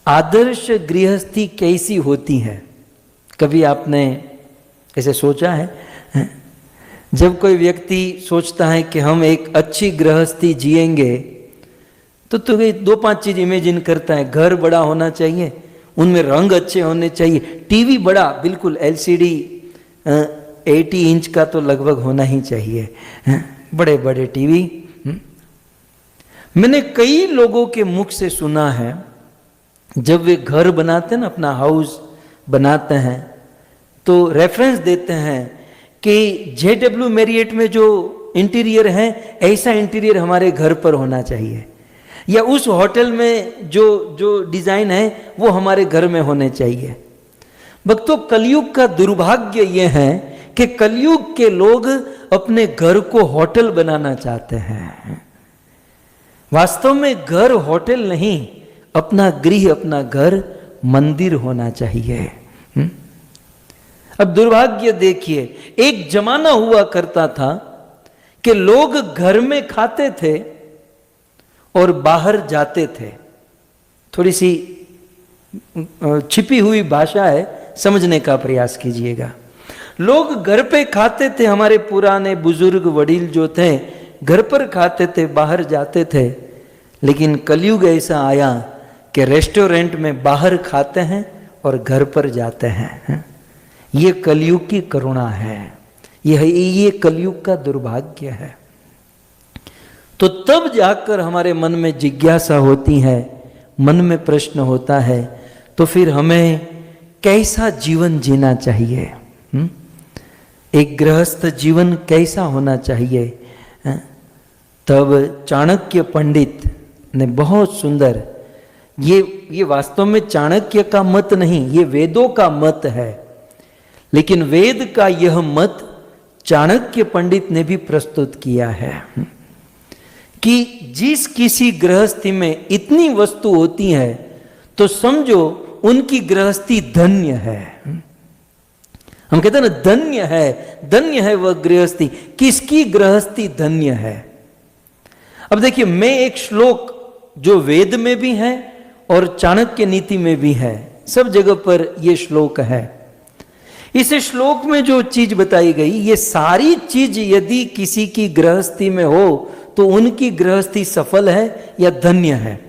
आदर्श गृहस्थी कैसी होती है? कभी आपने ऐसे सोचा है? जब कोई व्यक्ति सोचता है कि हम एक अच्छी गृहस्थी जिएंगे तो दो पांच चीज इमेजिन करता है। घर बड़ा होना चाहिए, उनमें रंग अच्छे होने चाहिए, टीवी बड़ा, बिल्कुल एलसीडी 80 इंच का तो लगभग होना ही चाहिए, बड़े बड़े टीवी। मैंने कई लोगों के मुख से सुना है, जब वे घर बनाते हैं ना, अपना हाउस बनाते हैं, तो रेफरेंस देते हैं कि JW मैरियट में जो इंटीरियर है ऐसा इंटीरियर हमारे घर पर होना चाहिए, या उस होटल में जो डिजाइन है वो हमारे घर में होने चाहिए। भक्तों, कलयुग का दुर्भाग्य ये है कि कलयुग के लोग अपने घर को होटल बनाना चाहते हैं। वास्तव में घर होटल नहीं, अपना गृह, अपना घर मंदिर होना चाहिए। अब दुर्भाग्य देखिए, एक जमाना हुआ करता था कि लोग घर में खाते थे और बाहर जाते थे। थोड़ी सी छिपी हुई भाषा है, समझने का प्रयास कीजिएगा। लोग घर पे खाते थे, हमारे पुराने बुजुर्ग वडील जो थे घर पर खाते थे, बाहर जाते थे। लेकिन कलयुग ऐसा आया कि रेस्टोरेंट में बाहर खाते हैं और घर पर जाते हैं। ये कलयुग की करुणा है, ये कलयुग का दुर्भाग्य है। तो तब जाकर हमारे मन में जिज्ञासा होती है, मन में प्रश्न होता है, तो फिर हमें कैसा जीवन जीना चाहिए? एक गृहस्थ जीवन कैसा होना चाहिए? तब चाणक्य पंडित ने बहुत सुंदर, ये वास्तव में चाणक्य का मत नहीं, ये वेदों का मत है, लेकिन वेद का यह मत चाणक्य पंडित ने भी प्रस्तुत किया है कि जिस किसी गृहस्थी में इतनी वस्तु होती है तो समझो उनकी गृहस्थी धन्य है। हम कहते हैं ना, धन्य है वह गृहस्थी। किसकी गृहस्थी धन्य है? अब देखिए, मैं एक श्लोक जो वेद में भी है और चाणक्य नीति में भी है, सब जगह पर यह श्लोक है। इस श्लोक में जो चीज बताई गई, ये सारी चीज यदि किसी की गृहस्थी में हो तो उनकी गृहस्थी सफल है या धन्य है।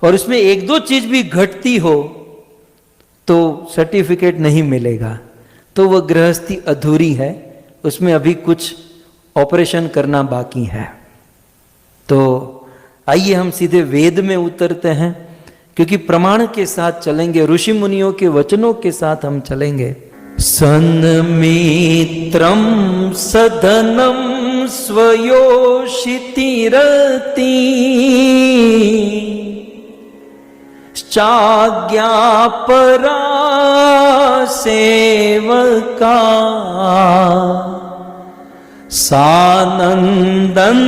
और इसमें एक दो चीज भी घटती हो तो सर्टिफिकेट नहीं मिलेगा, तो वह गृहस्थी अधूरी है, उसमें अभी कुछ ऑपरेशन करना बाकी है। तो आइए हम सीधे वेद में उतरते हैं, क्योंकि प्रमाण के साथ चलेंगे, ऋषि मुनियों के वचनों के साथ हम चलेंगे। सन्मित्रं सदनं स्वयोषितिरति चाज्ञापरा सेवका सानन्दं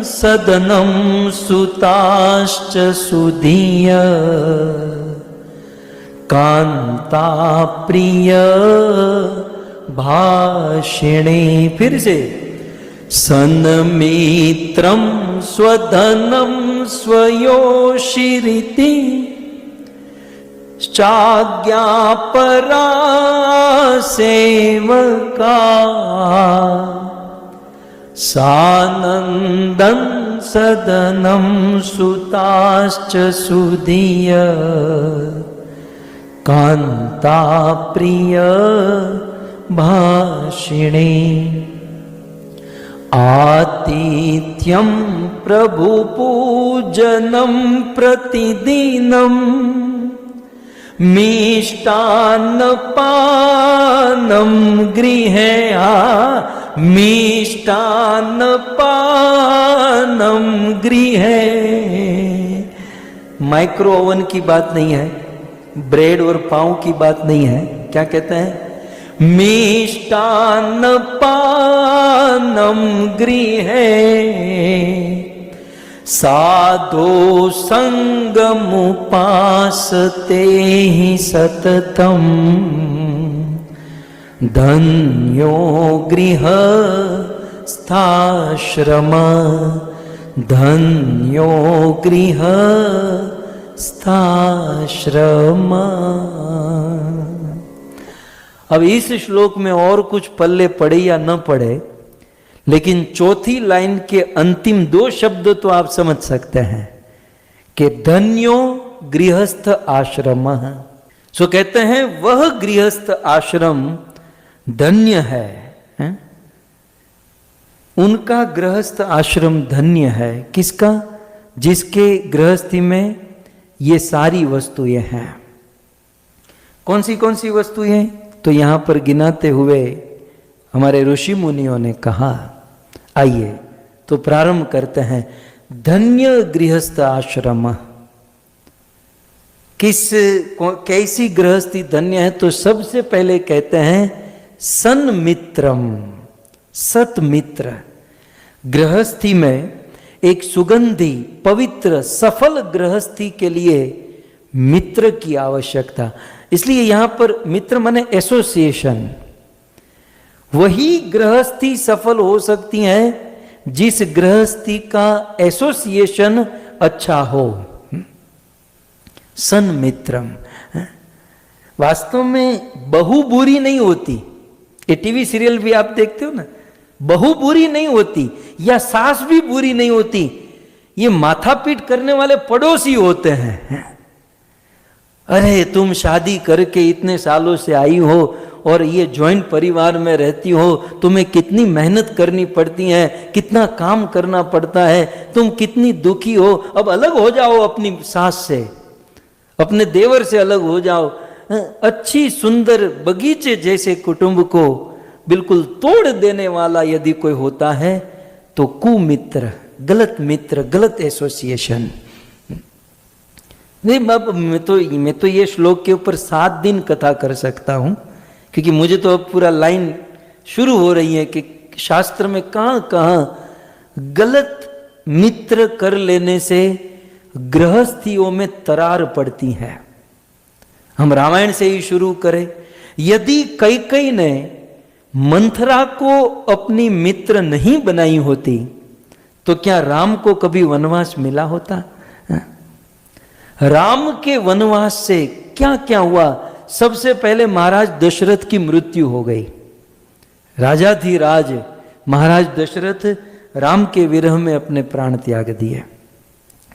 सदनं सुताश्च सुधीय कांता प्रिय भाषिणे। फिर से, सन्मित्रं स्वधनं स्वयोषिरिति चाज्ञापरा सेवका सानन्दं सदनं सुताश्च सुधीय कांता प्रिय भाषिणे। आतिथ्यं प्रभु पूजनं प्रतिदिनं मिष्टान्नपानं गृहे मिष्टान्नपानं गृहे। माइक्रो ओवन की बात नहीं है, ब्रेड और पाव की बात नहीं है। क्या कहते हैं? मिष्टान्नपानं गृहे साधो संगमुपासते हि सततं धन्यो गृहस्थाश्रम धन्यो गृह आश्रम। अब इस श्लोक में और कुछ पल्ले पड़े या न पड़े, लेकिन चौथी लाइन के अंतिम दो शब्द तो आप समझ सकते हैं कि धन्यो गृहस्थ आश्रम। सो कहते हैं वह गृहस्थ आश्रम धन्य है, उनका गृहस्थ आश्रम धन्य है। किसका? जिसके गृहस्थी में ये सारी वस्तुएं हैं। कौन सी वस्तुएं? तो यहां पर गिनाते हुए हमारे ऋषि मुनियों ने कहा। आइए तो प्रारंभ करते हैं। धन्य गृहस्थ आश्रम। कैसी गृहस्थी धन्य है? तो सबसे पहले कहते हैं सन्मित्रम, सतमित्र। गृहस्थी में एक सुगंधी, पवित्र, सफल गृहस्थी के लिए मित्र की आवश्यकता। इसलिए यहां पर मित्र माने एसोसिएशन। वही गृहस्थी सफल हो सकती है जिस गृहस्थी का एसोसिएशन अच्छा हो। सन्मित्रम। वास्तव में बहू बुरी नहीं होती। ये टीवी सीरियल भी आप देखते हो ना, बहू बुरी नहीं होती या सास भी बुरी नहीं होती। ये माथापीट करने वाले पड़ोसी होते हैं। अरे तुम शादी करके इतने सालों से आई हो और ये जॉइंट परिवार में रहती हो, तुम्हें कितनी मेहनत करनी पड़ती है, कितना काम करना पड़ता है, तुम कितनी दुखी हो। अब अलग हो जाओ अपनी सास से, अपने देवर से अलग हो जाओ। अच्छी सुंदर बगीचे जैसे कुटुंब को बिल्कुल तोड़ देने वाला यदि कोई होता है तो कुमित्र, गलत मित्र, गलत एसोसिएशन। नहीं बाप, मैं तो ये श्लोक के ऊपर 7 दिन कथा कर सकता हूं, क्योंकि मुझे तो अब पूरा लाइन शुरू हो रही है कि शास्त्र में कहां कहां गलत मित्र कर लेने से गृहस्थियों में तरार पड़ती है। हम रामायण से ही शुरू करें। यदि कैकेयी ने मंथरा को अपनी मित्र नहीं बनाई होती तो क्या राम को कभी वनवास मिला होता? राम के वनवास से क्या क्या हुआ? सबसे पहले महाराज दशरथ की मृत्यु हो गई। राजाधिराज महाराज दशरथ राम के विरह में अपने प्राण त्याग दिए।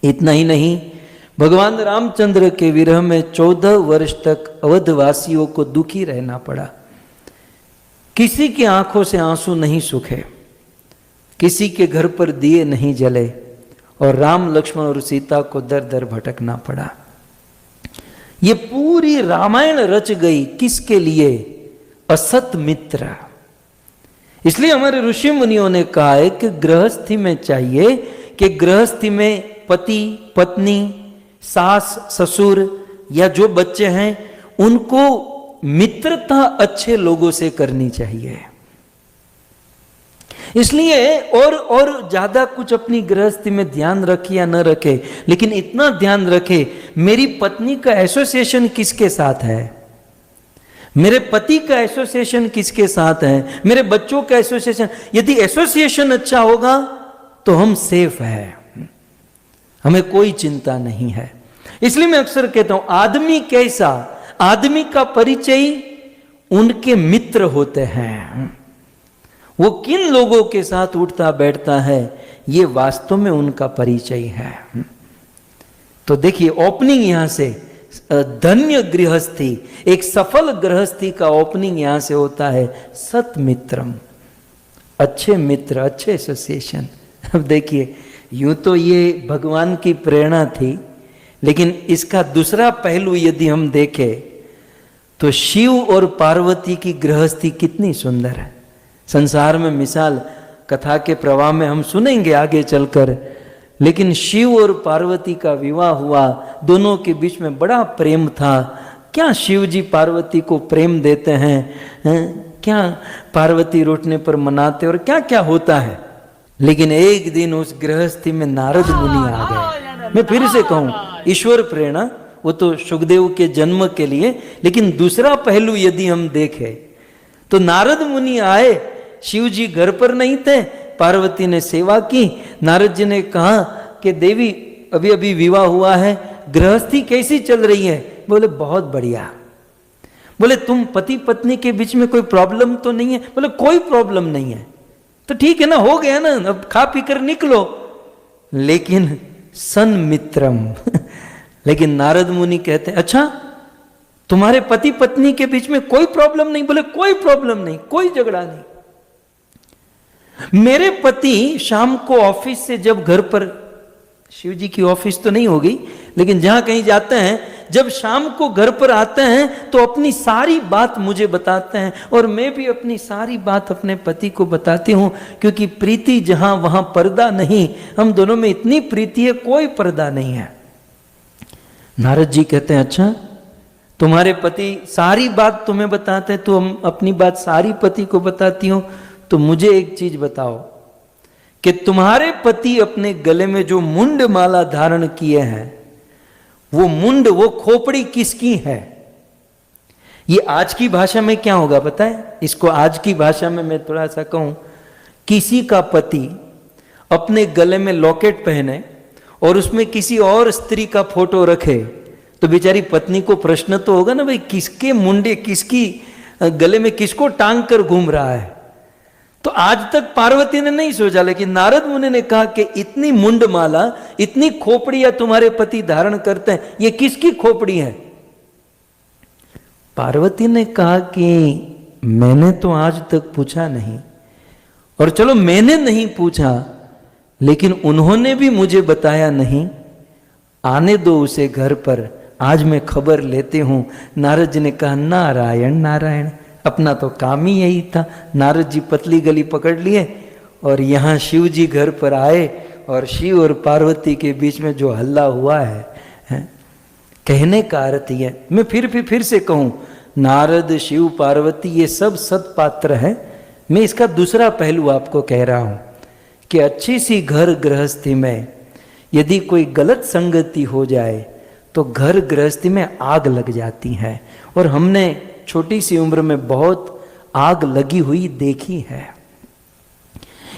इतना ही नहीं, भगवान रामचंद्र के विरह में 14 वर्ष तक अवधवासियों को दुखी रहना पड़ा। किसी की आंखों से आंसू नहीं सूखे, किसी के घर पर दिए नहीं जले, और राम, लक्ष्मण और सीता को दर दर भटकना पड़ा। ये पूरी रामायण रच गई किसके लिए? असत मित्र। इसलिए हमारे ऋषि मुनियों ने कहा है कि गृहस्थी में चाहिए कि गृहस्थी में पति, पत्नी, सास, ससुर या जो बच्चे हैं उनको मित्रता अच्छे लोगों से करनी चाहिए। इसलिए और ज्यादा कुछ अपनी गृहस्थी में ध्यान रखे या न रखे, लेकिन इतना ध्यान रखे मेरी पत्नी का एसोसिएशन किसके साथ है, मेरे पति का एसोसिएशन किसके साथ है, मेरे बच्चों का एसोसिएशन। यदि एसोसिएशन अच्छा होगा तो हम सेफ है, हमें कोई चिंता नहीं है। इसलिए मैं अक्सर कहता हूं आदमी कैसा, आदमी का परिचय उनके मित्र होते हैं। वो किन लोगों के साथ उठता बैठता है ये वास्तव में उनका परिचय है। तो देखिए ओपनिंग यहां से धन्य गृहस्थी, एक सफल गृहस्थी का ओपनिंग यहां से होता है सतमित्रम, अच्छे मित्र, अच्छे एसोसिएशन। अब देखिए यूं तो ये भगवान की प्रेरणा थी, लेकिन इसका दूसरा पहलू यदि हम देखें तो शिव और पार्वती की गृहस्थी कितनी सुंदर है। संसार में मिसाल कथा के प्रवाह में हम सुनेंगे आगे चलकर, लेकिन शिव और पार्वती का विवाह हुआ, दोनों के बीच में बड़ा प्रेम था। क्या शिव जी पार्वती को प्रेम देते हैं, क्या पार्वती रोटने पर मनाते और क्या क्या होता है। लेकिन एक दिन उस गृहस्थी में नारद मुनि आ गए। मैं फिर से कहूं ईश्वर प्रेरणा, वो तो सुखदेव के जन्म के लिए, लेकिन दूसरा पहलू यदि हम देखें तो नारद मुनि आए, शिव जी घर पर नहीं थे, पार्वती ने सेवा की। नारद जी ने कहा कि देवी अभी अभी विवाह हुआ है, गृहस्थी कैसी चल रही है? बोले बहुत बढ़िया। बोले तुम पति पत्नी के बीच में कोई प्रॉब्लम तो नहीं है? बोले कोई प्रॉब्लम नहीं है। तो ठीक है ना, हो गया ना, अब खा पी कर निकलो। लेकिन सन्मित्रम लेकिन नारद मुनि कहते हैं अच्छा तुम्हारे पति पत्नी के बीच में कोई प्रॉब्लम नहीं? बोले कोई प्रॉब्लम नहीं, कोई झगड़ा नहीं। मेरे पति शाम को ऑफिस से जब घर पर, शिव जी की ऑफिस तो नहीं होगी लेकिन जहां कहीं जाते हैं, जब शाम को घर पर आते हैं तो अपनी सारी बात मुझे बताते हैं और मैं भी अपनी सारी बात अपने पति को बताती हूं, क्योंकि प्रीति जहां वहां पर्दा नहीं, हम दोनों में इतनी प्रीति है, कोई पर्दा नहीं है। नारद जी कहते हैं अच्छा तुम्हारे पति सारी बात तुम्हें बताते हैं, तो हम अपनी बात सारी पति को बताती हूं, तो मुझे एक चीज बताओ कि तुम्हारे पति अपने गले में जो मुंड माला धारण किए हैं, वो मुंड, वो खोपड़ी किसकी है? ये आज की भाषा में क्या होगा पता है? इसको आज की भाषा में मैं थोड़ा सा कहूं, किसी का पति अपने गले में लॉकेट पहने और उसमें किसी और स्त्री का फोटो रखे, तो बेचारी पत्नी को प्रश्न तो होगा ना, भाई किसके मुंडे, किसकी गले में किसको टांग कर घूम रहा है। तो आज तक पार्वती ने नहीं सोचा, लेकिन नारद मुनि ने कहा कि इतनी मुंड माला, इतनी खोपड़ियां तुम्हारे पति धारण करते हैं, ये किसकी खोपड़ी है? पार्वती ने कहा कि मैंने तो आज तक पूछा नहीं, और चलो मैंने नहीं पूछा लेकिन उन्होंने भी मुझे बताया नहीं, आने दो उसे घर पर, आज मैं खबर लेती हूं। नारद जी ने कहा नारायण नारायण, अपना तो काम ही यही था। नारद जी पतली गली पकड़ लिए और यहाँ शिव जी घर पर आए, और शिव और पार्वती के बीच में जो हल्ला हुआ है, कहने का अर्थ ये, मैं फिर से कहूं, नारद शिव पार्वती ये सब सत्पात्र है। मैं इसका दूसरा पहलू आपको कह रहा हूं कि अच्छी सी घर गृहस्थी में यदि कोई गलत संगति हो जाए तो घर गृहस्थी में आग लग जाती है, और हमने छोटी सी उम्र में बहुत आग लगी हुई देखी है।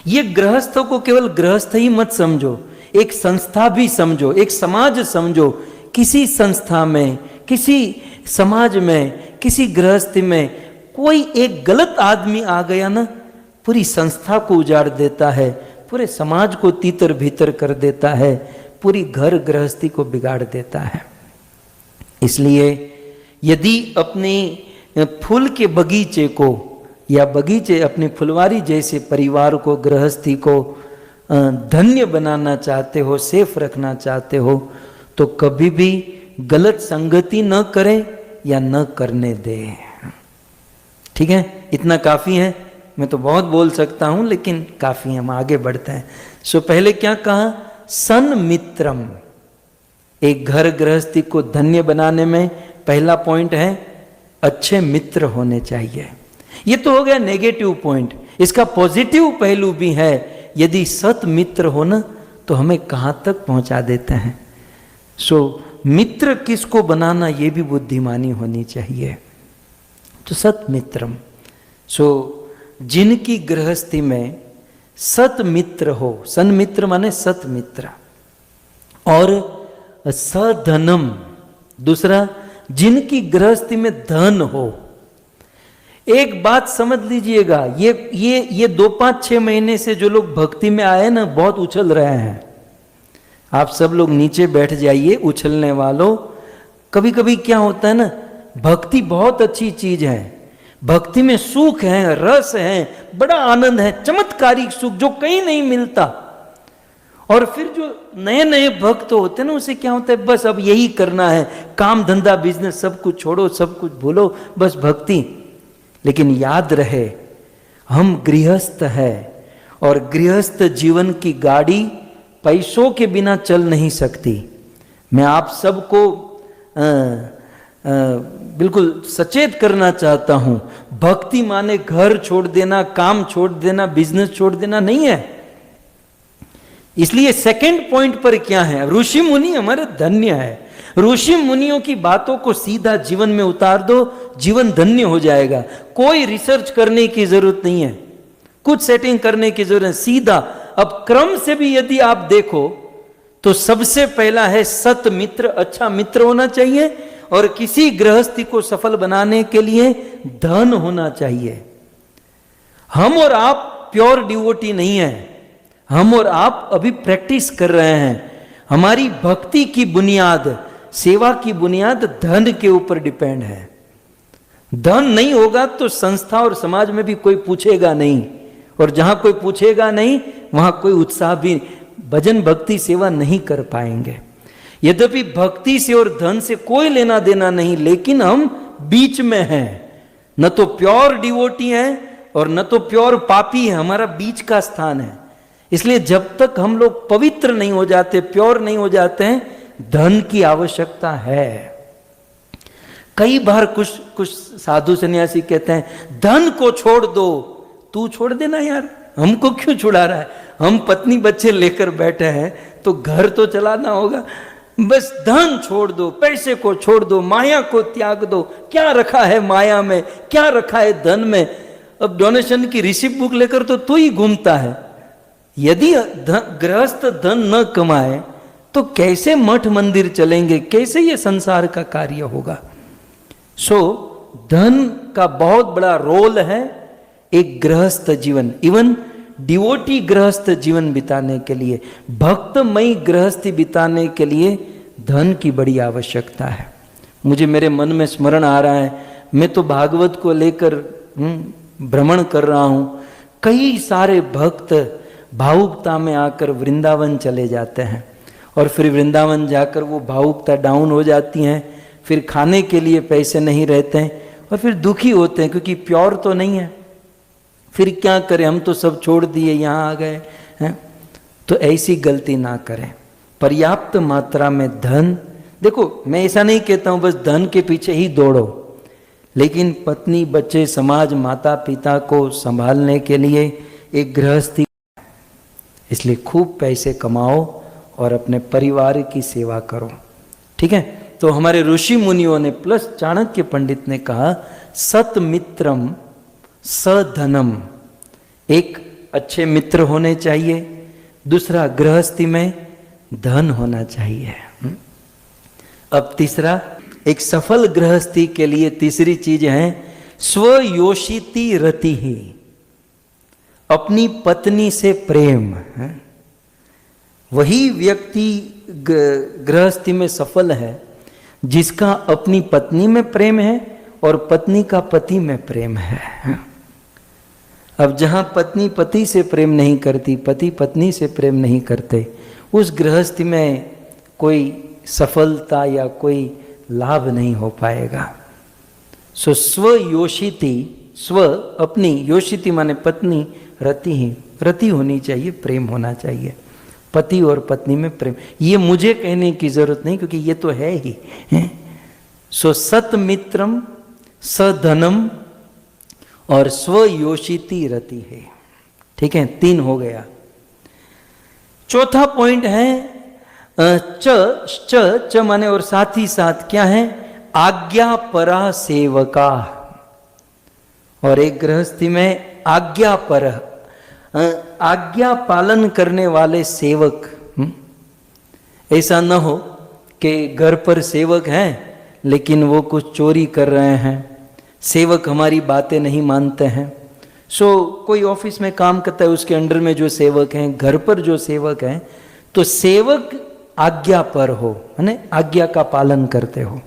ये गृहस्थों को केवल गृहस्थ ही मत समझो, एक संस्था भी समझो, एक समाज समझो। किसी संस्था में, किसी समाज में, किसी गृहस्थी में कोई एक गलत आदमी आ गया ना, पूरी संस्था को उजाड़ देता है, पूरे समाज को तीतर भीतर कर देता है, पूरी घर गृहस्थी को बिगाड़ देता है। इसलिए यदि अपने फूल के बगीचे को, या बगीचे अपनी फुलवारी जैसे परिवार को, गृहस्थी को धन्य बनाना चाहते हो, सेफ रखना चाहते हो, तो कभी भी गलत संगति न करें या न करने दें। ठीक है, इतना काफी है। मैं तो बहुत बोल सकता हूं लेकिन काफी है, हम आगे बढ़ते हैं। सो पहले क्या कहा? सन्मित्रम। एक घर गृहस्थी को धन्य बनाने में पहला पॉइंट है अच्छे मित्र होने चाहिए। ये तो हो गया नेगेटिव पॉइंट। इसका पॉजिटिव पहलू भी है, यदि सत मित्र हो ना तो हमें कहां तक पहुंचा देते हैं। सो मित्र किसको बनाना, ये भी बुद्धिमानी होनी चाहिए। तो सत मित्रम, सो जिनकी गृहस्थी में सत मित्र हो, सन्मित्र माने सत मित्र, और सधनम, दूसरा जिनकी गृहस्थी में धन हो। एक बात समझ लीजिएगा, ये 2-5-6 महीने से जो लोग भक्ति में आए ना, बहुत उछल रहे हैं। आप सब लोग नीचे बैठ जाइए, उछलने वालों। कभी कभी क्या होता है ना, भक्ति बहुत अच्छी चीज है, भक्ति में सुख है, रस है, बड़ा आनंद है, चमत्कारिक सुख जो कहीं नहीं मिलता। और फिर जो नए नए भक्त होते हैं ना, उसे क्या होता है, बस अब यही करना है, काम धंधा बिजनेस सब कुछ छोड़ो, सब कुछ भूलो, बस भक्ति। लेकिन याद रहे हम गृहस्थ है, और गृहस्थ जीवन की गाड़ी पैसों के बिना चल नहीं सकती। मैं आप सबको बिल्कुल सचेत करना चाहता हूं, भक्ति माने घर छोड़ देना, काम छोड़ देना, बिजनेस छोड़ देना नहीं है। इसलिए सेकंड पॉइंट पर क्या है, ऋषि मुनि हमारे धन्य है। ऋषि मुनियों की बातों को सीधा जीवन में उतार दो, जीवन धन्य हो जाएगा। कोई रिसर्च करने की जरूरत नहीं है, कुछ सेटिंग करने की जरूरत है, सीधा। अब क्रम से भी यदि आप देखो तो सबसे पहला है सत मित्र, अच्छा मित्र होना चाहिए, और किसी गृहस्थी को सफल बनाने के लिए धन होना चाहिए। हम और आप प्योर डिवोटी नहीं है, हम और आप अभी प्रैक्टिस कर रहे हैं। हमारी भक्ति की बुनियाद, सेवा की बुनियाद धन के ऊपर डिपेंड है। धन नहीं होगा तो संस्था और समाज में भी कोई पूछेगा नहीं, और जहां कोई पूछेगा नहीं वहां कोई उत्साह भी, भजन भक्ति सेवा नहीं कर पाएंगे। यद्यपि भक्ति से और धन से कोई लेना देना नहीं, लेकिन हम बीच में हैं, न तो प्योर डिवोटी हैं और न तो प्योर पापी है, हमारा बीच का स्थान है। इसलिए जब तक हम लोग पवित्र नहीं हो जाते, प्योर नहीं हो जाते हैं, धन की आवश्यकता है। कई बार कुछ साधु सन्यासी कहते हैं धन को छोड़ दो। तू छोड़ देना यार, हमको क्यों छुड़ा रहा है? हम पत्नी बच्चे लेकर बैठे हैं तो घर तो चलाना होगा। बस धन छोड़ दो, पैसे को छोड़ दो, माया को त्याग दो। क्या रखा है माया में, क्या रखा है धन में? अब डोनेशन की रिसिप्ट बुक लेकर तो ही घूमता है। यदि गृहस्थ धन न कमाए तो कैसे मठ मंदिर चलेंगे, कैसे ये संसार का कार्य होगा? सो धन का बहुत बड़ा रोल है एक गृहस्थ जीवन, इवन डिवोटी गृहस्थ जीवन बिताने के लिए, भक्तमयी गृहस्थी बिताने के लिए धन की बड़ी आवश्यकता है। मुझे मेरे मन में स्मरण आ रहा है, मैं तो भागवत को लेकर भ्रमण कर रहा हूं। कई सारे भक्त भावुकता में आकर वृंदावन चले जाते हैं, और फिर वृंदावन जाकर वो भावुकता डाउन हो जाती हैं, फिर खाने के लिए पैसे नहीं रहते हैं, और फिर दुखी होते हैं क्योंकि प्योर तो नहीं है। फिर क्या करें, हम तो सब छोड़ दिए, यहाँ आ गए हैं। तो ऐसी गलती ना करें। पर्याप्त मात्रा में धन, देखो मैं ऐसा नहीं कहता हूं बस धन के पीछे ही दौड़ो, लेकिन पत्नी बच्चे समाज माता पिता को संभालने के लिए एक गृहस्थी, इसलिए खूब पैसे कमाओ और अपने परिवार की सेवा करो। ठीक है, तो हमारे ऋषि मुनियों ने प्लस चाणक्य पंडित ने कहा सत मित्रम सधनम, एक अच्छे मित्र होने चाहिए, दूसरा गृहस्थी में धन होना चाहिए। अब तीसरा, एक सफल गृहस्थी के लिए तीसरी चीज है स्वयोषिति रति ही, अपनी पत्नी से प्रेम। वही व्यक्ति गृहस्थी में सफल है जिसका अपनी पत्नी में प्रेम है और पत्नी का पति में प्रेम है। अब जहां पत्नी पति से प्रेम नहीं करती, पति पत्नी से प्रेम नहीं करते, उस गृहस्थी में कोई सफलता या कोई लाभ नहीं हो पाएगा। सो स्वयोषिति, स्व अपनी, योषिति माने पत्नी, रति ही, रति होनी चाहिए, प्रेम होना चाहिए, पति और पत्नी में प्रेम। ये मुझे कहने की जरूरत नहीं क्योंकि ये तो है ही है? सो सत मित्रम सधनम और स्वयोषिति रति है। ठीक है, 3 हो गया। चौथा पॉइंट है च माने और साथ ही साथ क्या है, आज्ञा परा सेवका। और एक गृहस्थी में आज्ञा पर, आज्ञा पालन करने वाले सेवक। ऐसा न हो कि घर पर सेवक हैं लेकिन वो कुछ चोरी कर रहे हैं, सेवक हमारी बातें नहीं मानते हैं। सो कोई ऑफिस में काम करता है, उसके अंडर में जो सेवक हैं, घर पर जो सेवक हैं, तो सेवक आज्ञा पर हो, है ना, आज्ञा का पालन करते हो।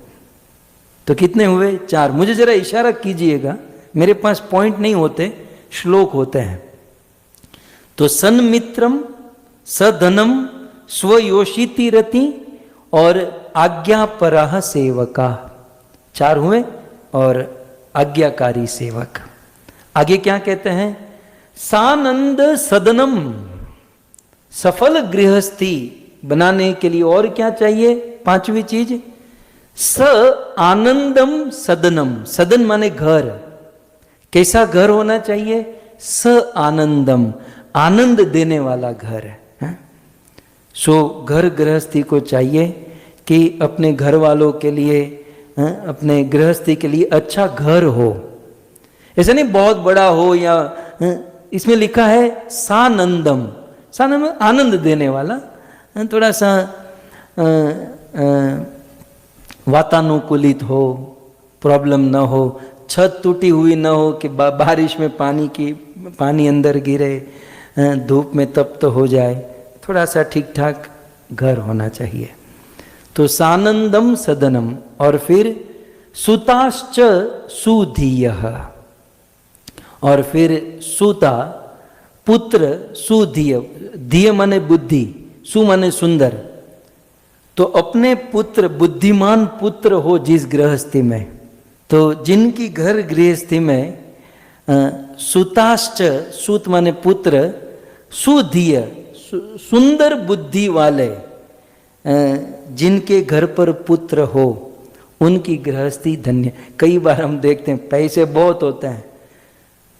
तो कितने हुए? 4। मुझे जरा इशारा कीजिएगा, मेरे पास पॉइंट नहीं होते, श्लोक होते हैं। तो सन्मित्रम सधनम स्वयोषिति रति और आज्ञा परः सेवका, 4 हुए, और आज्ञाकारी सेवक। आगे क्या कहते हैं, सानंद सदनम, सफल गृहस्थी बनाने के लिए और क्या चाहिए? 5वीं चीज, स आनंदम सदनम। सदन माने घर, कैसा घर होना चाहिए? स आनंदम, आनंद देने वाला घर है। सो घर गृहस्थी को चाहिए कि अपने घर वालों के लिए, अपने गृहस्थी के लिए अच्छा घर हो। ऐसा नहीं बहुत बड़ा हो, या इसमें लिखा है सानंदम, सानंद आनंद देने वाला, थोड़ा सा वातानुकूलित हो, प्रॉब्लम ना हो, छत टूटी हुई ना हो कि बारिश में पानी अंदर गिरे, धूप में तप्त हो जाए, थोड़ा सा ठीक ठाक घर होना चाहिए। तो सानंदम सदनम, और फिर सुताश्च सुधीयः, और फिर सुता पुत्र सुधीय, धीय माने बुद्धि, सु माने सुंदर, तो अपने पुत्र बुद्धिमान पुत्र हो जिस गृहस्थी में, तो जिनकी घर गृहस्थी में सुताश्च, सुत माने पुत्र, सुधीय सुंदर बुद्धि वाले जिनके घर पर पुत्र हो, उनकी गृहस्थी धन्य। कई बार हम देखते हैं पैसे बहुत होते हैं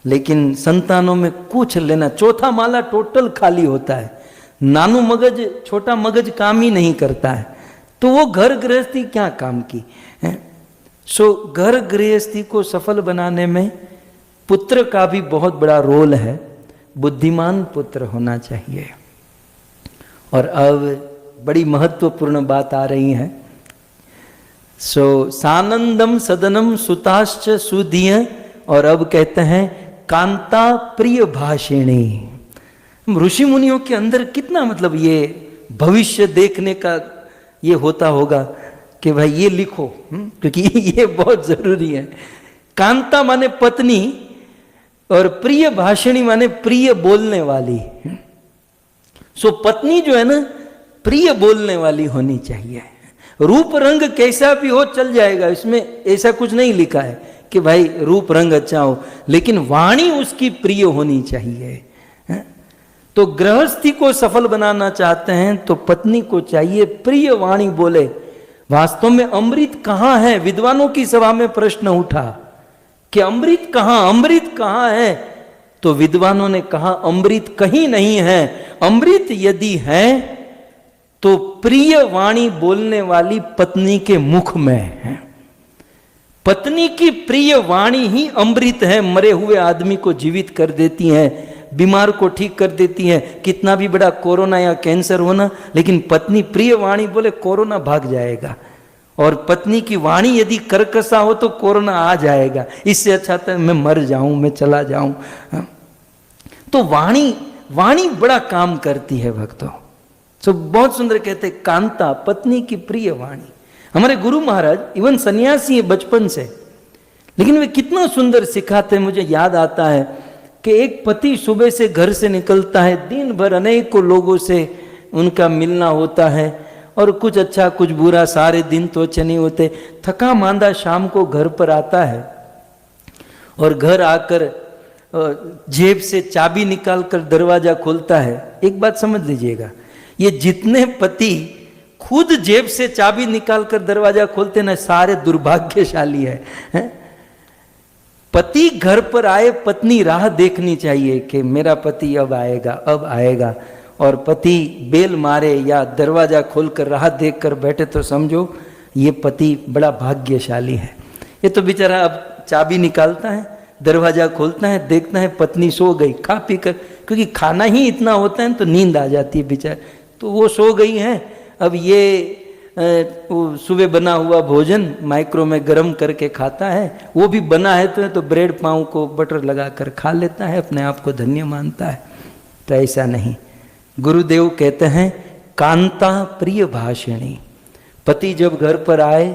लेकिन संतानों में कुछ लेना, चौथा माला टोटल खाली होता है, नानू मगज छोटा मगज काम ही नहीं करता है, तो वो घर गृहस्थी क्या काम की है। सो घर गृहस्थी को सफल बनाने में पुत्र का भी बहुत बड़ा रोल है, बुद्धिमान पुत्र होना चाहिए। और अब बड़ी महत्वपूर्ण बात आ रही है। सो सानंदम सदनम सुताश्च सुधीय, और अब कहते हैं कांता प्रिय भाषिणी। ऋषि मुनियों के अंदर कितना मतलब ये भविष्य देखने का ये होता होगा कि भाई ये लिखो, क्योंकि ये बहुत जरूरी है। कांता माने पत्नी और प्रिय भाषिणी माने प्रिय बोलने वाली। सो पत्नी जो है ना प्रिय बोलने वाली होनी चाहिए। रूप रंग कैसा भी हो चल जाएगा, इसमें ऐसा कुछ नहीं लिखा है कि भाई रूप रंग अच्छा हो, लेकिन वाणी उसकी प्रिय होनी चाहिए। तो गृहस्थी को सफल बनाना चाहते हैं तो पत्नी को चाहिए प्रिय वाणी बोले। वास्तव में अमृत कहाँ है? विद्वानों की सभा में प्रश्न उठा कि अमृत कहाँ है? तो विद्वानों ने कहा अमृत कहीं नहीं है। अमृत यदि है तो प्रिय वाणी बोलने वाली पत्नी के मुख में है। पत्नी की प्रिय वाणी ही अमृत है, मरे हुए आदमी को जीवित कर देती है, बीमार को ठीक कर देती है। कितना भी बड़ा कोरोना या कैंसर होना, लेकिन पत्नी प्रिय वाणी बोले कोरोना भाग जाएगा। और पत्नी की वाणी यदि कर्कशा हो तो कोरोना आ जाएगा। इससे अच्छा तो मैं मर जाऊं, मैं चला जाऊं। तो वाणी बड़ा काम करती है भक्तों। तो बहुत सुंदर कहते कांता, पत्नी की प्रिय वाणी। हमारे गुरु महाराज इवन सन्यासी है बचपन से, लेकिन वे कितना सुंदर सिखाते। मुझे याद आता है कि एक पति सुबह से घर से निकलता है, दिन भर अनेकों लोगों से उनका मिलना होता है, और कुछ अच्छा कुछ बुरा, सारे दिन तो अच्छे नहीं होते। थका मांदा शाम को घर पर आता है और घर आकर जेब से चाबी निकालकर दरवाजा खोलता है। एक बात समझ लीजिएगा, ये जितने पति खुद जेब से चाबी निकालकर दरवाजा खोलते ना, सारे दुर्भाग्यशाली है। पति घर पर आए, पत्नी राह देखनी चाहिए कि मेरा पति अब आएगा। और पति बेल मारे या दरवाजा खोलकर राह देखकर बैठे तो समझो ये पति बड़ा भाग्यशाली है। ये तो बेचारा अब चाबी निकालता है, दरवाजा खोलता है, देखता है पत्नी सो गई खा पी कर, क्योंकि खाना ही इतना होता है तो नींद आ जाती है बेचारा, तो वो सो गई है। अब ये सुबह बना हुआ भोजन माइक्रो में गर्म करके खाता है, वो भी बना है तो ब्रेड पाव को बटर लगाकर खा लेता है, अपने आप को धन्य मानता है। तो ऐसा नहीं, गुरुदेव कहते हैं कांता प्रिय भाषिणी। पति जब घर पर आए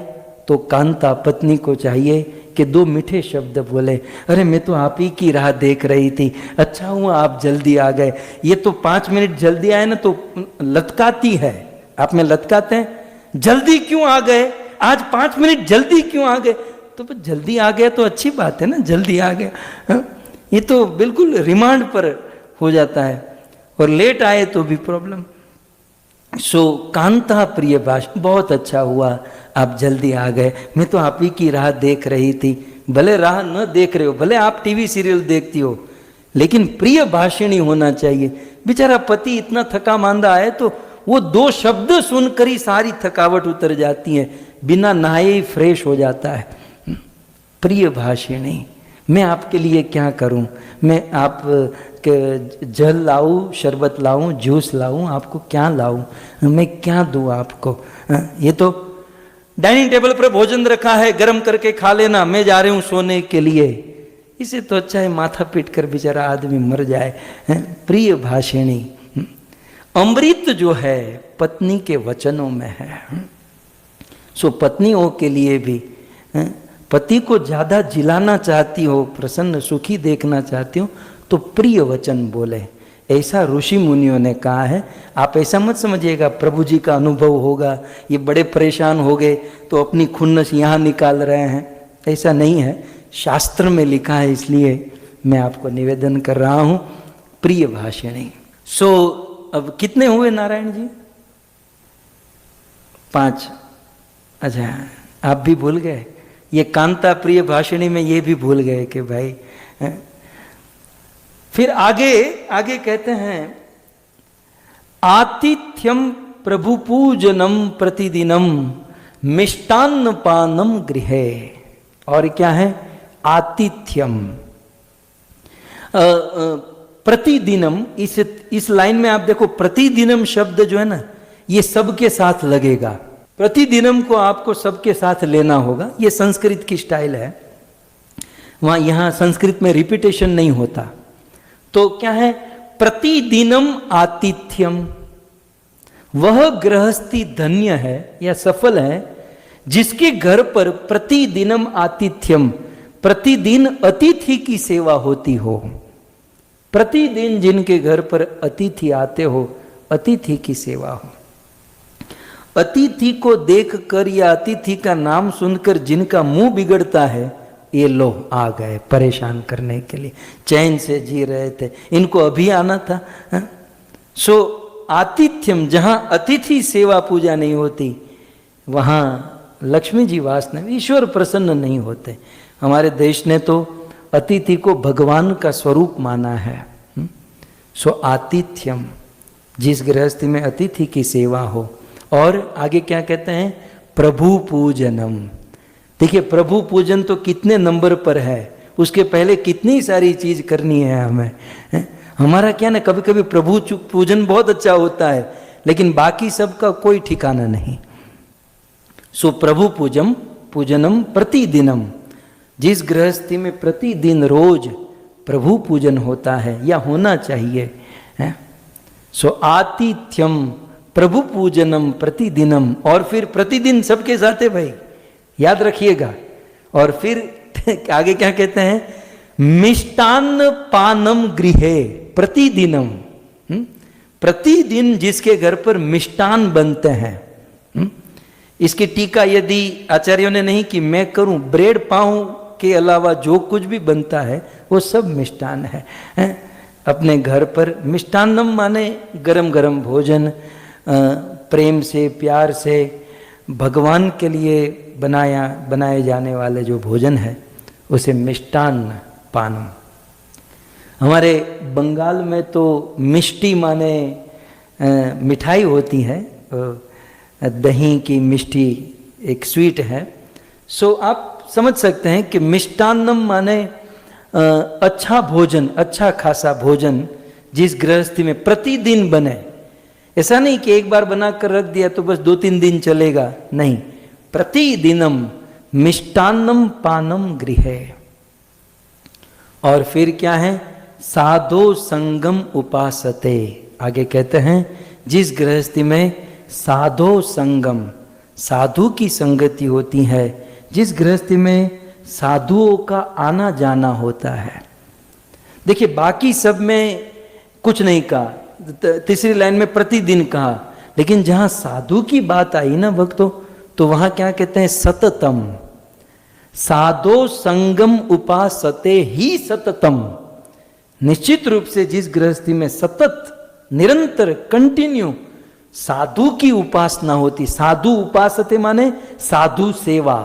तो कांता पत्नी को चाहिए कि दो मीठे शब्द बोले। अरे मैं तो आप ही की राह देख रही थी, अच्छा हुआ आप जल्दी आ गए। ये तो 5 मिनट जल्दी आए ना तो लटकाती है, आप में लटकाते हैं, जल्दी क्यों आ गए, आज 5 मिनट जल्दी क्यों आ गए। तो जल्दी आ गया तो अच्छी बात है ना, जल्दी आ गया। ये तो बिल्कुल रिमांड पर हो जाता है, और लेट आए तो भी प्रॉब्लम। सो कांता प्रिय भाषा, बहुत अच्छा हुआ आप जल्दी आ गए, मैं तो आप ही की राह देख रही थी। भले राह न देख रहे हो, भले आप टीवी सीरियल देखती हो, लेकिन प्रिय भाषिणी होना चाहिए। बेचारा पति इतना थका मांदा है तो वो 2 शब्द सुनकर ही सारी थकावट उतर जाती है, बिना नहाए ही फ्रेश हो जाता है। प्रिय भाषिणी, मैं आपके लिए क्या करूं, मैं आप के जल लाऊं, शरबत लाऊं, जूस लाऊं, आपको क्या लाऊं, मैं क्या दूं आपको। ये तो डाइनिंग टेबल पर भोजन रखा है, गर्म करके खा लेना, मैं जा रही हूं सोने के लिए। इसे तो अच्छा है माथा पीट कर बेचारा आदमी मर जाए। प्रिय भाषिणी, अमृत जो है पत्नी के वचनों में है। सो पत्नियों के लिए भी, पति को ज्यादा जिलाना चाहती हो, प्रसन्न सुखी देखना चाहती हो, तो प्रिय वचन बोले, ऐसा ऋषि मुनियों ने कहा है। आप ऐसा मत समझिएगा प्रभु जी का अनुभव होगा, ये बड़े परेशान हो गए तो अपनी खुन्नस यहाँ निकाल रहे हैं, ऐसा नहीं है, शास्त्र में लिखा है, इसलिए मैं आपको निवेदन कर रहा हूँ। प्रिय भाषिणी। सो अब कितने हुए नारायण जी? 5। अच्छा, आप भी भूल गए, ये कांता प्रिय भाषिणी में ये भी भूल गए कि भाई। फिर आगे कहते हैं, आतिथ्यम प्रभु पूजनम प्रतिदिनम मिष्टान्न पानम गृहे। और क्या है? आतिथ्यम। प्रतिदिनम, इस लाइन में आप देखो, प्रतिदिनम शब्द जो है ना, ये सबके साथ लगेगा। प्रतिदिनम को आपको सबके साथ लेना होगा, ये संस्कृत की स्टाइल है। वहां यहां संस्कृत में रिपीटेशन नहीं होता। तो क्या है? प्रतिदिनम आतिथ्यम। वह गृहस्थी धन्य है या सफल है जिसके घर पर प्रतिदिनम आतिथ्यम, प्रतिदिन अतिथि की सेवा होती हो। प्रतिदिन जिनके घर पर अतिथि आते हो, अतिथि की सेवा हो। अतिथि को देखकर या अतिथि का नाम सुनकर जिनका मुंह बिगड़ता है, ये लोग आ गए परेशान करने के लिए, चैन से जी रहे थे, इनको अभी आना था। सो आतिथ्यम, जहां अतिथि सेवा पूजा नहीं होती, वहां लक्ष्मी जी वास नहीं, ईश्वर प्रसन्न नहीं होते। हमारे देश ने तो अतिथि को भगवान का स्वरूप माना है। सो आतिथ्यम, जिस गृहस्थी में अतिथि की सेवा हो। और आगे क्या कहते हैं? प्रभु पूजनम। देखिए, प्रभु पूजन तो कितने नंबर पर है, उसके पहले कितनी सारी चीज करनी है हमें। हमारा क्या ना, कभी कभी प्रभु पूजन बहुत अच्छा होता है, लेकिन बाकी सबका कोई ठिकाना नहीं। सो प्रभु पूजनम प्रतिदिनम, जिस गृहस्थी में प्रतिदिन रोज प्रभु पूजन होता है या होना चाहिए है। सो आतिथ्यम प्रभु पूजनम प्रतिदिनम। और फिर प्रतिदिन सबके साथ है भाई, याद रखिएगा। और फिर आगे क्या कहते हैं? मिष्टान्न पानम गृहे प्रतिदिनम। प्रतिदिन जिसके घर पर मिष्टान बनते हैं। इसकी टीका यदि आचार्यों ने नहीं कि मैं करूं, ब्रेड पाव के अलावा जो कुछ भी बनता है वो सब मिष्टान है। अपने घर पर मिष्टान्नम माने गरम गरम भोजन, प्रेम से प्यार से भगवान के लिए बनाए जाने वाले जो भोजन है उसे मिष्टान्न पानम। हमारे बंगाल में तो मिष्टी माने मिठाई होती है, दही की मिष्टी एक स्वीट है। सो आप समझ सकते हैं कि मिष्टान्नम माने अच्छा भोजन, अच्छा खासा भोजन जिस गृहस्थी में प्रतिदिन बने। ऐसा नहीं कि एक बार बनाकर रख दिया तो बस 2-3 दिन चलेगा, नहीं, प्रतिदिनम मिष्टान्नम पानम गृहे। और फिर क्या है? साधो संगम उपासते। आगे कहते हैं, जिस गृहस्थी में साधो संगम, साधु की संगति होती है, जिस गृहस्थी में साधुओं का आना जाना होता है। देखिए, बाकी सब में कुछ नहीं कहा, तीसरी लाइन में प्रतिदिन कहा, लेकिन जहां साधु की बात आई ना भक्तों, तो वहां क्या कहते हैं? सततम। साधो संगम उपासते ही सततम। निश्चित रूप से जिस गृहस्थी में सतत, निरंतर, कंटिन्यू साधु की उपासना होती, साधु उपासते माने साधु सेवा।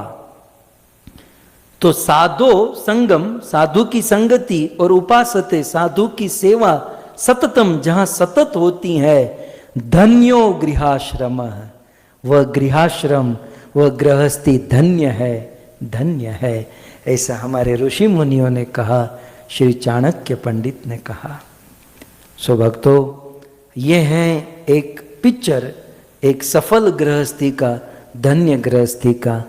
तो साधो संगम, साधु की संगति, और उपासते साधु की सेवा, सततम, जहां सतत होती है। धन्यो गृहाश्रम, वह गृहाश्रम, वह गृहस्थी धन्य है, धन्य है। ऐसा हमारे ऋषि मुनियों ने कहा, श्री चाणक्य पंडित ने कहा। सो भक्तों, ये है एक पिक्चर एक सफल गृहस्थी का, धन्य गृहस्थी का।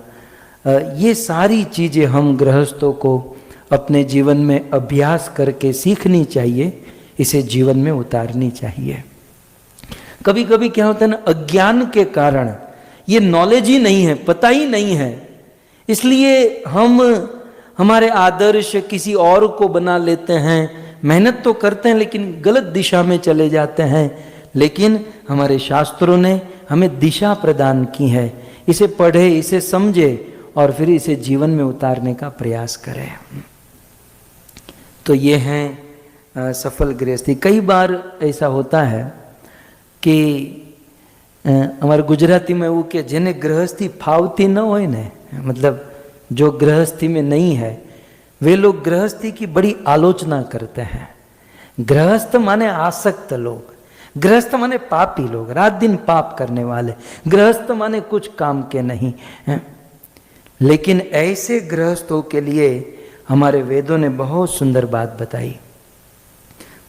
ये सारी चीज़ें हम गृहस्थों को अपने जीवन में अभ्यास करके सीखनी चाहिए, इसे जीवन में उतारनी चाहिए। कभी कभी क्या होता है ना, अज्ञान के कारण ये नॉलेज ही नहीं है, पता ही नहीं है, इसलिए हम हमारे आदर्श किसी और को बना लेते हैं, मेहनत तो करते हैं लेकिन गलत दिशा में चले जाते हैं। लेकिन हमारे शास्त्रों ने हमें दिशा प्रदान की है, इसे पढ़े, इसे समझे और फिर इसे जीवन में उतारने का प्रयास करें। तो ये हैं सफल गृहस्थी। कई बार ऐसा होता है कि हमारे गुजराती में वो कि जेने गृहस्थी फावती न हो ने, मतलब जो गृहस्थी में नहीं है, वे लोग गृहस्थी की बड़ी आलोचना करते हैं। गृहस्थ माने आसक्त लोग, गृहस्थ माने पापी लोग, रात दिन पाप करने वाले, गृहस्थ माने कुछ काम के नहीं हैं। लेकिन ऐसे गृहस्थों के लिए हमारे वेदों ने बहुत सुंदर बात बताई।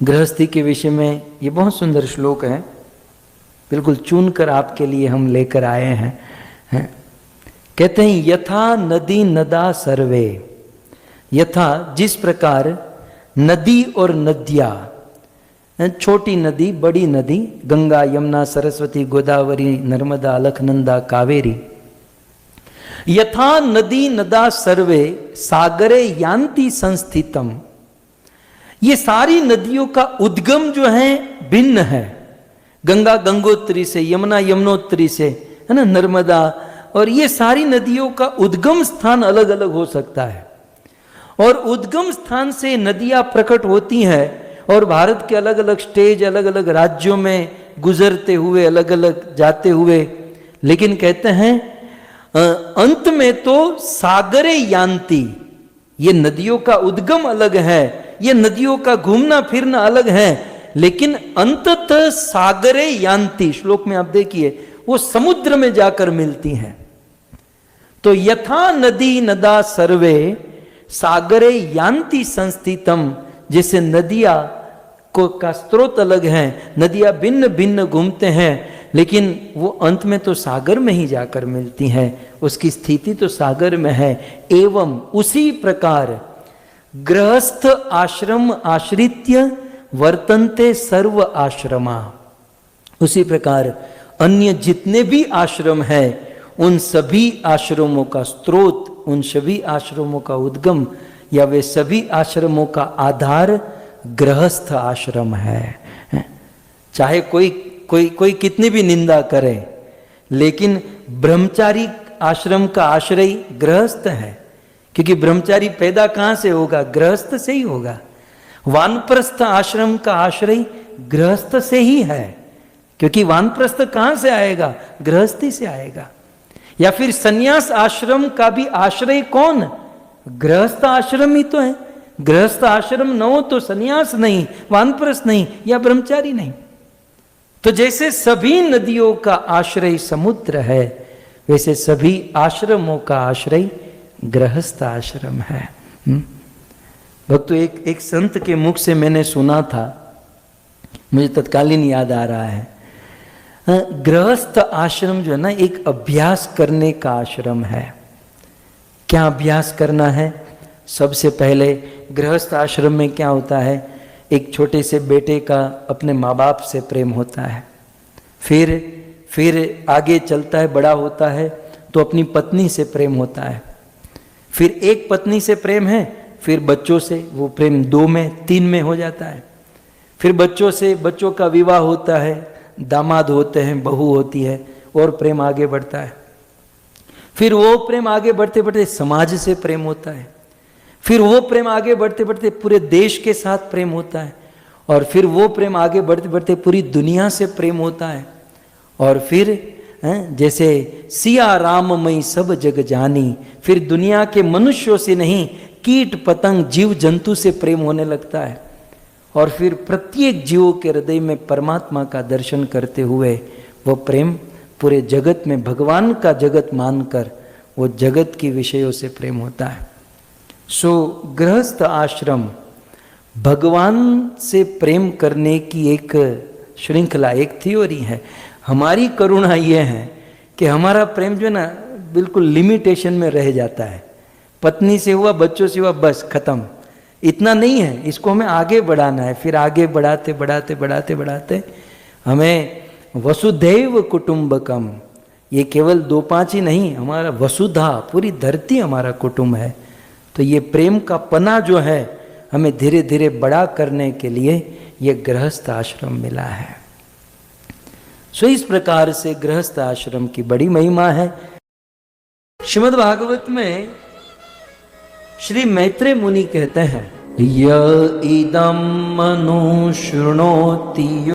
गृहस्थी के विषय में ये बहुत सुंदर श्लोक है, बिल्कुल चुनकर आपके लिए हम लेकर आए हैं। कहते हैं, यथा नदी नदा सर्वे, यथा जिस प्रकार नदी और नदियाँ, छोटी नदी बड़ी नदी, गंगा यमुना सरस्वती गोदावरी नर्मदा अलकनंदा कावेरी, यथा नदी नदा सर्वे सागरे यान्ति संस्थितम, ये सारी नदियों का उद्गम जो है भिन्न है। गंगा गंगोत्री से, यमुना यमुनोत्री से, है ना, नर्मदा, और ये सारी नदियों का उद्गम स्थान अलग अलग हो सकता है। और उद्गम स्थान से नदियां प्रकट होती हैं और भारत के अलग अलग स्टेज, अलग अलग राज्यों में गुजरते हुए, अलग अलग जाते हुए, लेकिन कहते हैं अंत में तो सागरे यान्ति, ये नदियों का उद्गम अलग है, ये नदियों का घूमना फिरना अलग है, लेकिन अंततः सागरे यान्ति, श्लोक में आप देखिए, वो समुद्र में जाकर मिलती हैं। तो यथा नदी नदा सर्वे सागरे यान्ति संस्थितम, जैसे नदियां को का स्रोत अलग है, नदियां भिन्न भिन्न घूमते हैं, लेकिन वो अंत में तो सागर में ही जाकर मिलती हैं, उसकी स्थिति तो सागर में है। एवं उसी प्रकार गृहस्थ आश्रम आश्रित्य वर्तन्ते सर्व आश्रमा, उसी प्रकार अन्य जितने भी आश्रम हैं उन सभी आश्रमों का स्रोत, उन सभी आश्रमों का उद्गम या वे सभी आश्रमों का आधार गृहस्थ आश्रम है। चाहे कोई कितनी भी निंदा करे, लेकिन ब्रह्मचारी आश्रम का आश्रय गृहस्थ है, क्योंकि ब्रह्मचारी पैदा कहां से होगा? गृहस्थ से ही होगा। वानप्रस्थ आश्रम का आश्रय गृहस्थ से ही है, क्योंकि वानप्रस्थ कहां से आएगा? गृहस्थी से आएगा। या फिर सन्यास आश्रम का भी आश्रय कौन? गृहस्थ आश्रम ही तो है। गृहस्थ आश्रम न हो तो सन्यास नहीं, वानप्रस्थ नहीं, या ब्रह्मचारी नहीं। तो जैसे सभी नदियों का आश्रय समुद्र है, वैसे सभी आश्रमों का आश्रय गृहस्थ आश्रम है। भक्तों, एक संत के मुख से मैंने सुना था, मुझे तत्कालीन याद आ रहा है। गृहस्थ आश्रम जो है ना, एक अभ्यास करने का आश्रम है। क्या अभ्यास करना है? सबसे पहले गृहस्थ आश्रम में क्या होता है, एक छोटे से बेटे का अपने माँ बाप से प्रेम होता है, फिर आगे चलता है, बड़ा होता है तो अपनी पत्नी से प्रेम होता है, फिर एक पत्नी से प्रेम है, फिर बच्चों से, वो प्रेम 2 में 3 में हो जाता है, फिर बच्चों का विवाह होता है, दामाद होते हैं, बहू होती है, और प्रेम आगे बढ़ता है। फिर वो प्रेम आगे बढ़ते बढ़ते समाज से प्रेम होता है, फिर वो प्रेम आगे बढ़ते बढ़ते पूरे देश के साथ प्रेम होता है, और फिर वो प्रेम आगे बढ़ते बढ़ते पूरी दुनिया से प्रेम होता है, और फिर जैसे सिया राममयी सब जग जानी, फिर दुनिया के मनुष्यों से नहीं, कीट पतंग जीव जंतु से प्रेम होने लगता है, और फिर प्रत्येक जीवों के हृदय में परमात्मा का दर्शन करते हुए वो प्रेम पूरे जगत में भगवान का जगत मानकर वो जगत के विषयों से प्रेम होता है। सो गृहस्थ आश्रम भगवान से प्रेम करने की एक श्रृंखला, एक थ्योरी है। हमारी करुणा यह है कि हमारा प्रेम जो है ना बिल्कुल लिमिटेशन में रह जाता है। पत्नी से हुआ, बच्चों से हुआ, बस खत्म। इतना नहीं है, इसको हमें आगे बढ़ाना है। फिर आगे बढ़ाते बढ़ाते बढ़ाते बढ़ाते हमें वसुधैव कुटुंबकम, ये केवल 2-5 ही नहीं, हमारा वसुधा, पूरी धरती हमारा कुटुंब है। तो ये प्रेम का पना जो है हमें धीरे धीरे बड़ा करने के लिए ये गृहस्थ आश्रम मिला है। सो इस प्रकार से गृहस्थ आश्रम की बड़ी महिमा है। श्रीमद् भागवत में श्री मैत्रेय मुनि कहते हैं, य इदं मनु शृणोति